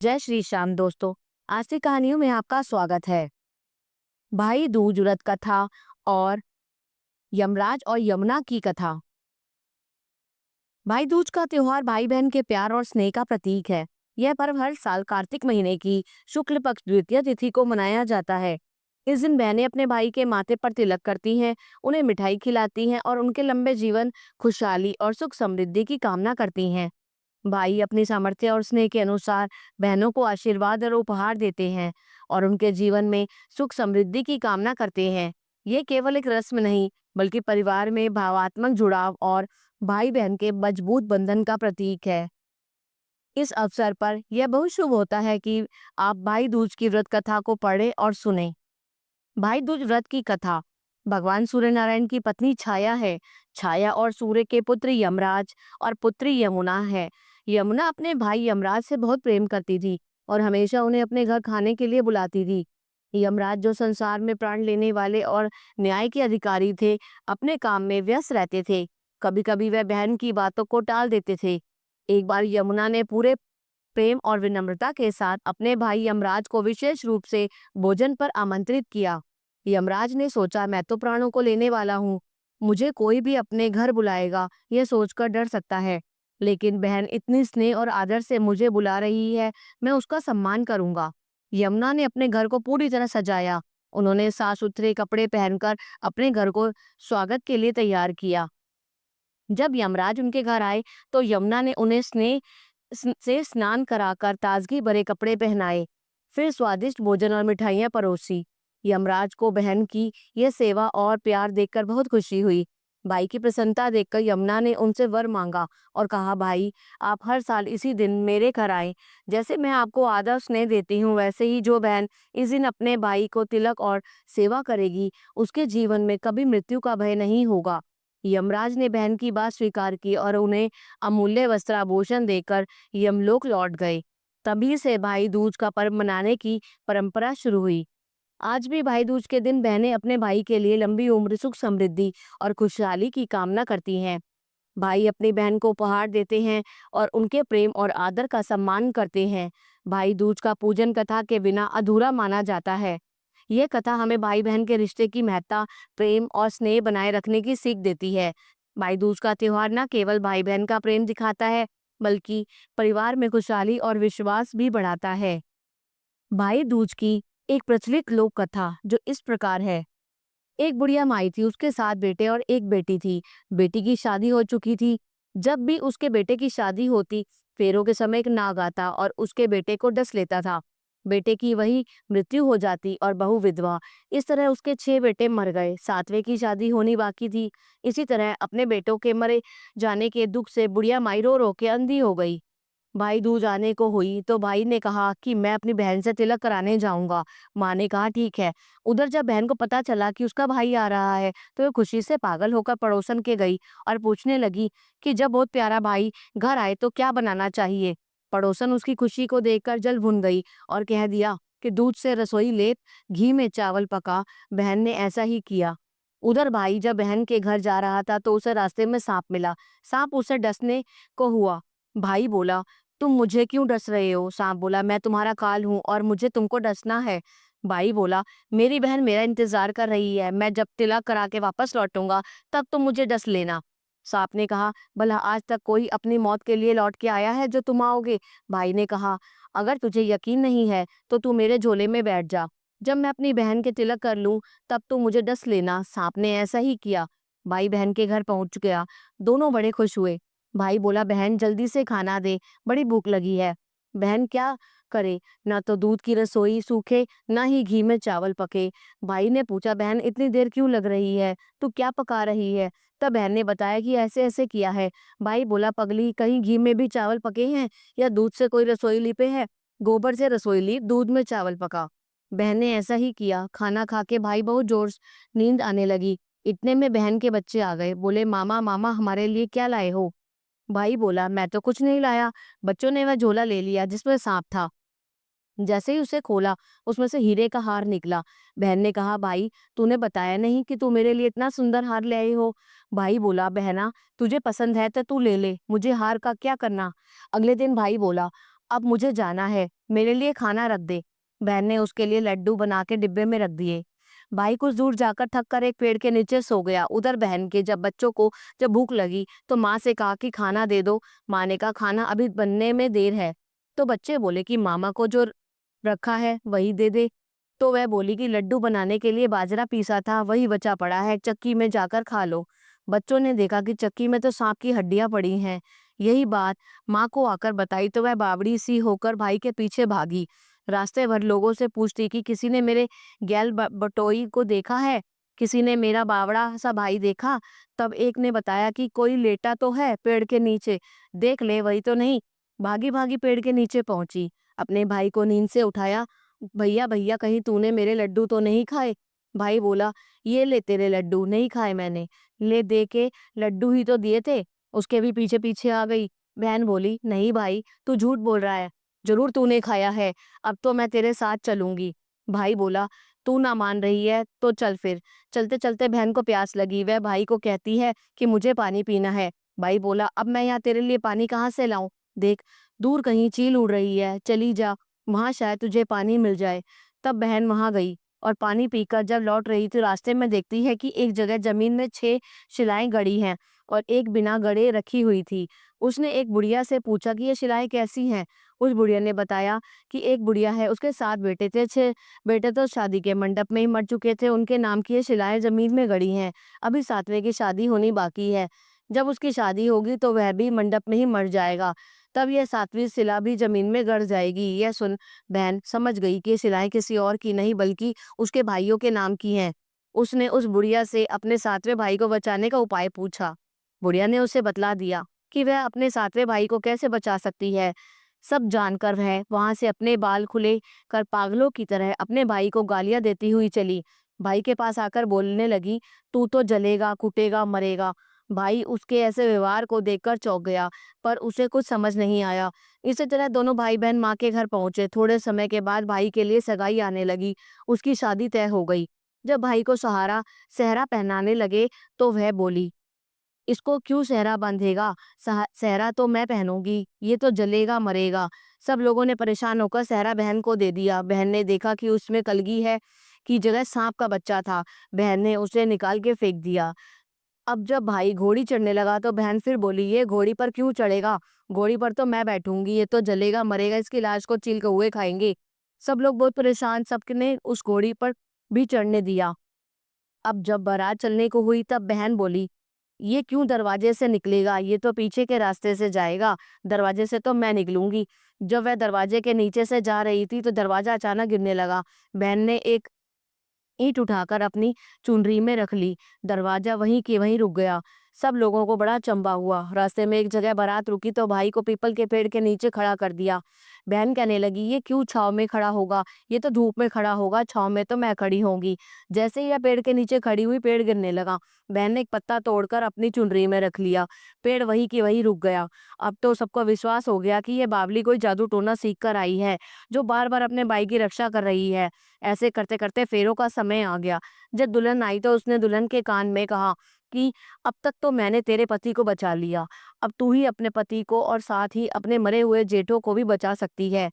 जय श्री श्याम दोस्तों। आज की कहानियों में आपका स्वागत है। भाई दूज व्रत कथा और यमराज और यमुना की कथा। भाई दूज का त्योहार भाई बहन के प्यार और स्नेह का प्रतीक है। यह पर्व हर साल कार्तिक महीने की शुक्ल पक्ष द्वितीय तिथि को मनाया जाता है। इस दिन बहनें अपने भाई के माथे पर तिलक करती हैं, उन्हें मिठाई खिलाती हैं और उनके लंबे जीवन, खुशहाली और सुख समृद्धि की कामना करती हैं। भाई अपनी सामर्थ्य और स्नेह के अनुसार बहनों को आशीर्वाद और उपहार देते हैं और उनके जीवन में सुख समृद्धि की कामना करते हैं। ये केवल एक रस्म नहीं, बल्कि परिवार में भावात्मक जुड़ाव और भाई बहन के मजबूत बंधन का प्रतीक है। इस अवसर पर यह बहुत शुभ होता है कि आप भाई दूज की व्रत कथा को पढ़ें और सुनें। भाई दूज व्रत की कथा। भगवान सूर्य नारायण की पत्नी छाया है। छाया और सूर्य के पुत्र यमराज और पुत्री यमुना है। यमुना अपने भाई यमराज से बहुत प्रेम करती थी और हमेशा उन्हें अपने घर खाने के लिए बुलाती थी। यमराज, जो संसार में प्राण लेने वाले और न्याय के अधिकारी थे, अपने काम में व्यस्त रहते थे। कभी कभी वह बहन की बातों को टाल देते थे। एक बार यमुना ने पूरे प्रेम और विनम्रता के साथ अपने भाई यमराज को विशेष रूप से भोजन पर आमंत्रित किया। यमराज ने सोचा, मैं तो प्राणों को लेने वाला हूँ, मुझे कोई भी अपने घर बुलाएगा यह सोचकर डर सकता है। लेकिन बहन इतनी स्नेह और आदर से मुझे बुला रही है, मैं उसका सम्मान करूंगा। यमुना ने अपने घर को पूरी तरह सजाया। उन्होंने साफ सुथरे कपड़े पहनकर अपने घर को स्वागत के लिए तैयार किया। जब यमराज उनके घर आए तो यमुना ने उन्हें स्नेह से स्नान कराकर ताजगी भरे कपड़े पहनाए। फिर स्वादिष्ट भोजन और मिठाइयां परोसी। यमराज को बहन की यह सेवा और प्यार देखकर बहुत खुशी हुई। भाई की प्रसन्नता देखकर यमुना ने उनसे वर मांगा और कहा, भाई, आप हर साल इसी दिन मेरे घर आए। जैसे मैं आपको आदर स्नेह देती हूँ, वैसे ही जो बहन इस दिन अपने भाई को तिलक और सेवा करेगी, उसके जीवन में कभी मृत्यु का भय नहीं होगा। यमराज ने बहन की बात स्वीकार की और उन्हें अमूल्य वस्त्राभूषण देकर यमलोक लौट गए। तभी से भाई दूज का पर्व मनाने की परंपरा शुरू हुई। आज भी भाई दूज के दिन बहनें अपने भाई के लिए लंबी उम्र, सुख समृद्धि और खुशहाली की कामना करती हैं। भाई अपनी बहन को उपहार देते हैं और उनके प्रेम और आदर का सम्मान करते हैं। भाई दूज का पूजन कथा के बिना अधूरा माना जाता है। यह कथा हमें भाई बहन के रिश्ते की महत्ता, प्रेम और स्नेह बनाए रखने की सीख देती है। भाई दूज का त्योहार न केवल भाई बहन का प्रेम दिखाता है, बल्कि परिवार में खुशहाली और विश्वास भी बढ़ाता है। भाई दूज की एक प्रचलित लोक कथा जो इस प्रकार है। एक बुढ़िया माई थी, उसके 7 बेटे और एक बेटी थी। बेटी की शादी हो चुकी थी। जब भी उसके बेटे की शादी होती, फेरों के समय एक नाग आता और उसके बेटे को डस लेता था। बेटे की वही मृत्यु हो जाती और बहू विधवा। इस तरह उसके 6 बेटे मर गए। 7वें की शादी होनी बाकी थी। इसी तरह अपने बेटों के मरे जाने के दुख से बुढ़िया माई रो रो के अंधी हो गई। भाई दूज आने को हुई तो भाई ने कहा कि मैं अपनी बहन से तिलक कराने जाऊंगा। माँ ने कहा, ठीक है। उधर जब बहन को पता चला कि उसका भाई आ रहा है, तो वह खुशी से पागल होकर पड़ोसन के गई और पूछने लगी कि जब बहुत प्यारा भाई घर आए तो क्या बनाना चाहिए। पड़ोसन उसकी खुशी को देखकर जल भुन गई और कह दिया कि दूध से रसोई लेप, घी में चावल पका। बहन ने ऐसा ही किया। उधर भाई जब बहन के घर जा रहा था तो उसे रास्ते में सांप मिला। सांप उसे डसने को हुआ। भाई बोला, तुम मुझे क्यों डस रहे हो? सांप बोला, मैं तुम्हारा काल हूँ और मुझे तुमको डसना है। भाई बोला, मेरी बहन मेरा इंतजार कर रही है, मैं जब तिलक करा के वापस लौटूंगा तब तुम मुझे डस लेना। सांप ने कहा, भला आज तक कोई अपनी मौत के लिए लौट के आया है जो तुम आओगे? भाई ने कहा, अगर तुझे यकीन नहीं है तो तू मेरे झोले में बैठ जा। जब मैं अपनी बहन के तिलक कर लूं तब तू मुझे डस लेना। सांप ने ऐसा ही किया। भाई बहन के घर पहुंच गया। दोनों बड़े खुश हुए। भाई बोला, बहन जल्दी से खाना दे, बड़ी भूख लगी है। बहन क्या करे, ना तो दूध की रसोई सूखे, ना ही घी में चावल पके। भाई ने पूछा, बहन इतनी देर क्यों लग रही है, तू क्या पका रही है? तब बहन ने बताया कि ऐसे ऐसे किया है। भाई बोला, पगली, कहीं घी में भी चावल पके हैं या दूध से कोई रसोई लिपे है? गोबर से रसोई ली, दूध में चावल पका। बहन ने ऐसा ही किया। खाना खा के भाई बहुत जोर से नींद आने लगी। इतने में बहन के बच्चे आ गए। बोले, मामा मामा हमारे लिए क्या लाए हो? भाई बोला, मैं तो कुछ नहीं लाया। बच्चों ने वह झोला ले लिया जिसमें सांप था। जैसे ही उसे खोला, उसमें से हीरे का हार निकला। बहन ने कहा, भाई, तूने बताया नहीं कि तू मेरे लिए इतना सुंदर हार ले आई हो। भाई बोला, बहना, तुझे पसंद है तो तू ले ले, मुझे हार का क्या करना। अगले दिन भाई बोला, अब मुझे जाना है, मेरे लिए खाना रख दे। बहन ने उसके लिए लड्डू बना के डिब्बे में रख दिए। भाई कुछ दूर जाकर थक कर एक पेड़ के नीचे सो गया। उधर बहन के जब बच्चों को जब भूख लगी तो माँ से कहा कि खाना दे दो। माँ ने कहा खाना अभी बनने में देर है। तो बच्चे बोले कि मामा को जो रखा है वही दे दे। तो वह बोली कि लड्डू बनाने के लिए बाजरा पीसा था, वही बचा पड़ा है, चक्की में जाकर खा लो। बच्चों ने देखा कि चक्की में तो सांप की हड्डियां पड़ी हैं। यही बात माँ को आकर बताई तो वह बावड़ी सी होकर भाई के पीछे भागी। रास्ते भर लोगों से पूछती कि किसी ने मेरे गैल बटोई को देखा है, किसी ने मेरा बावड़ा सा भाई देखा। तब एक ने बताया कि कोई लेटा तो है पेड़ के नीचे, देख ले वही तो नहीं। भागी भागी पेड़ के नीचे पहुंची, अपने भाई को नींद से उठाया। भैया भैया कहीं तूने मेरे लड्डू तो नहीं खाए? भाई बोला, ये ले तेरे लड्डू, नहीं खाए मैंने। ले दे के, लड्डू ही तो दिए थे। उसके भी पीछे पीछे आ गई। बहन बोली, नहीं भाई तू झूठ बोल रहा है, जरूर तूने खाया है, अब तो मैं तेरे साथ चलूंगी। भाई बोला, तू ना मान रही है तो चल फिर। चलते चलते बहन को प्यास लगी, वह भाई को कहती है कि मुझे पानी पीना है। भाई बोला, अब मैं यहाँ तेरे लिए पानी कहाँ से लाऊं? देख, दूर कहीं चील उड़ रही है, चली जा, वहां शायद तुझे पानी मिल जाए। तब बहन वहां गई और पानी पीकर जब लौट रही थी रास्ते में देखती है कि एक जगह जमीन में 6 शिलाएं गड़ी हैं और एक बिना गड़े रखी हुई थी। उसने एक बुढ़िया से पूछा कि ये शिलाएं कैसी हैं? उस बुढ़िया ने बताया कि एक बुढ़िया है, उसके 7 बेटे थे, 6 बेटे तो शादी के मंडप में ही मर चुके थे, उनके नाम की ये शिलाएं जमीन में गड़ी हैं। अभी 7वें की शादी होनी बाकी है। जब उसकी शादी होगी तो वह भी मंडप में ही मर जाएगा, तब यह 7वीं शिला भी जमीन में गड़ जाएगी। यह सुन बहन समझ गई कि ये शिलाएं किसी और की नहीं बल्कि उसके भाइयों के नाम की हैं। उसने उस बुढ़िया से अपने 7वें भाई को बचाने का उपाय पूछा। बुढ़िया ने उसे बतला दिया कि वह अपने 7वें भाई को कैसे बचा सकती है। सब जानकर वह वहां से अपने बाल खुले कर पागलों की तरह अपने भाई को गालियां देती हुई चली। भाई के पास आकर बोलने लगी, तू तो जलेगा, कुटेगा, मरेगा। भाई उसके ऐसे व्यवहार को देखकर चौंक गया, पर उसे कुछ समझ नहीं आया। इसी तरह दोनों भाई बहन माँ के घर पहुंचे। थोड़े समय के बाद भाई के लिए सगाई आने लगी, उसकी शादी तय हो गई। जब भाई को सेहरा पहनाने लगे तो वह बोली, इसको क्यों सेहरा बांधेगा? सेहरा तो मैं पहनूंगी, ये तो जलेगा मरेगा। सब लोगों ने परेशान होकर सेहरा बहन को दे दिया। बहन ने देखा कि उसमें कलगी है की जगह सांप का बच्चा था। बहन ने उसे निकाल के फेंक दिया। अब जब भाई घोड़ी चढ़ने लगा तो बहन फिर बोली, ये घोड़ी पर क्यों चढ़ेगा? घोड़ी पर तो मैं बैठूंगी, ये तो जलेगा मरेगा, इसकी लाश को चील कौवे खाएंगे। सब लोग बहुत परेशान, सबने उस घोड़ी पर भी चढ़ने दिया। अब जब बारात चलने को हुई तब बहन बोली, ये क्यों दरवाजे से निकलेगा, ये तो पीछे के रास्ते से जाएगा, दरवाजे से तो मैं निकलूंगी। जब वह दरवाजे के नीचे से जा रही थी तो दरवाजा अचानक गिरने लगा। बहन ने एक ईंट उठाकर अपनी चुनरी में रख ली, दरवाजा वहीं के वहीं रुक गया। सब लोगों को बड़ा चंबा हुआ। रास्ते में एक जगह बारात रुकी तो भाई को पीपल के पेड़ के नीचे खड़ा कर दिया। बहन कहने लगी, ये क्यों छाव में खड़ा होगा, ये तो धूप में खड़ा होगा, छाव में तो मैं खड़ी होंगी। जैसे ही यह पेड़ के नीचे खड़ी हुई पेड़ गिरने लगा। बहन ने एक पत्ता तोड़कर अपनी चुनरी में रख लिया, पेड़ वहीं की वहीं रुक गया। अब तो सबको विश्वास हो गया कि यह बावली कोई जादू टोना सीख कर आई है, जो बार बार अपने भाई की रक्षा कर रही है। ऐसे करते करते फेरों का समय आ गया। जब दुल्हन आई तो उसने दुल्हन के कान में कहा कि अब तक तो मैंने तेरे पति को बचा लिया, अब तू ही अपने पति को और साथ ही अपने मरे हुए जेठों को भी बचा सकती है।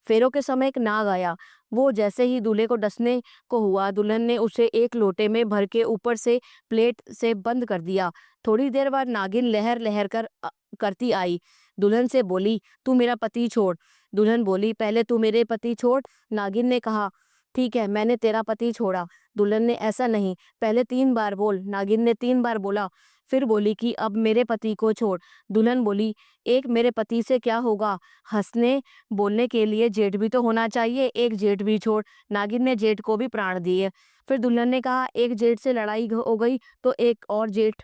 फेरों के समय एक नाग आया। वो जैसे ही दूल्हे को डसने को हुआ, दुल्हन ने उसे एक लोटे में भर के ऊपर से प्लेट से बंद कर दिया। थोड़ी देर बाद नागिन लहर लहर करती आई। दुल्हन से बोली, तू मेरा पति छोड़। दुल्हन बोली, पहले तू मेरे पति छोड़। नागिन ने कहा, ठीक है, मैंने तेरा पति छोड़ा। दुल्हन ने, ऐसा नहीं, पहले 3 बार बोल। नागिन ने 3 बार बोला। फिर बोली कि अब मेरे पति को छोड़। दुल्हन बोली, एक मेरे पति से क्या होगा, हंसने बोलने के लिए जेठ भी तो होना चाहिए, एक जेठ भी छोड़। नागिन ने जेठ को भी प्राण दिए। फिर दुल्हन ने कहा, एक जेठ से लड़ाई हो गई तो एक और जेठ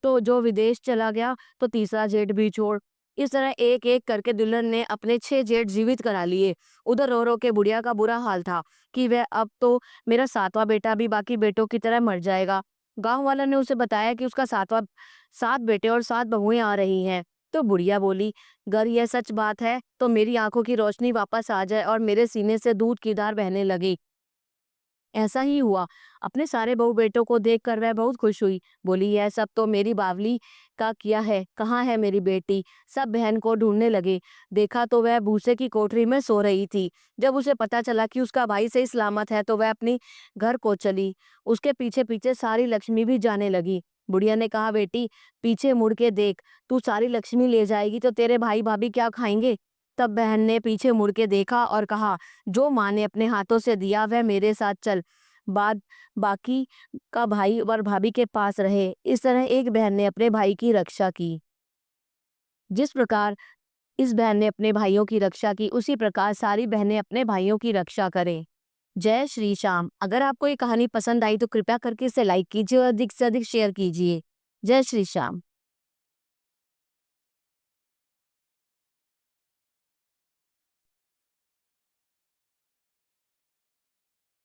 तो जो विदेश चला गया, तो तीसरा जेठ भी छोड़। इस तरह एक एक करके दुल्हन ने अपने 6 जेठ जीवित करा लिए। उधर रो रो के बुढ़िया का बुरा हाल था कि वह अब तो मेरा 7वां बेटा भी बाकी बेटों की तरह मर जाएगा। गांव वालों ने उसे बताया कि उसका 7 बेटे और 7 बहुएं आ रही हैं। तो बुढ़िया बोली, अगर यह सच बात है तो मेरी आंखों की रोशनी वापस आ जाए और मेरे सीने से दूध की धार बहने लगे। ऐसा ही हुआ। अपने सारे बहू बेटों को देखकर वह बहुत खुश हुई। बोली, यह सब तो मेरी बावली का किया है, कहाँ है मेरी बेटी? सब बहन को ढूंढने लगे। देखा तो वह भूसे की कोठरी में सो रही थी। जब उसे पता चला कि उसका भाई सही सलामत है तो वह अपनी घर को चली। उसके पीछे पीछे सारी लक्ष्मी भी जाने लगी। बुढ़िया ने कहा, बेटी पीछे मुड़ के देख, तू सारी लक्ष्मी ले जाएगी तो तेरे भाई भाभी क्या खाएंगे? तब बहन ने पीछे मुड़ के देखा और कहा, जो माँ ने अपने हाथों से दिया वह मेरे साथ चल, बाद बाकी का भाई और भाभी के पास रहे। इस तरह एक बहन ने अपने भाई की रक्षा की। जिस प्रकार इस बहन ने अपने भाइयों की रक्षा की, उसी प्रकार सारी बहनें अपने भाइयों की रक्षा करें। जय श्री श्याम। अगर आपको ये कहानी पसंद आई तो कृपया करके इसे लाइक कीजिए और अधिक से अधिक शेयर कीजिए। जय श्री श्याम।